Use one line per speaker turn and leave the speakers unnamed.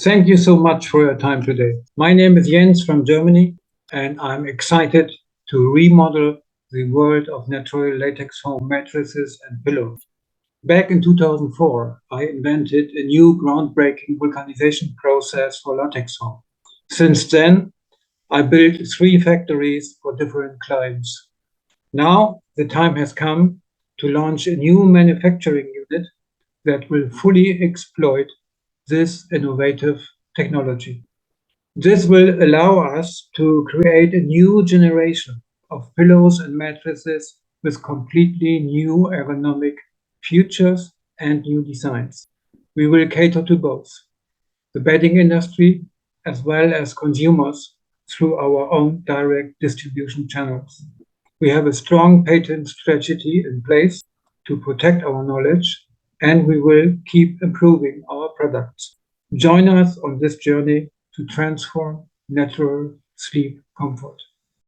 Thank you so much for your time today. My name is Jens from Germany, and I'm excited to remodel the world of natural latex foam mattresses and pillows. Back in 2004, I invented a new groundbreaking vulcanization process for latex foam. Since then, I built three factories for different clients. Now, the time has come to launch a new manufacturing unit that will fully exploit this innovative technology. This will allow us to create a new generation of pillows and mattresses with completely new ergonomic features and new designs. We will cater to both the bedding industry as well as consumers through our own direct distribution channels. We have a strong patent strategy in place to protect our knowledge, and we will keep improving our products. Join us on this journey to transform natural sleep comfort.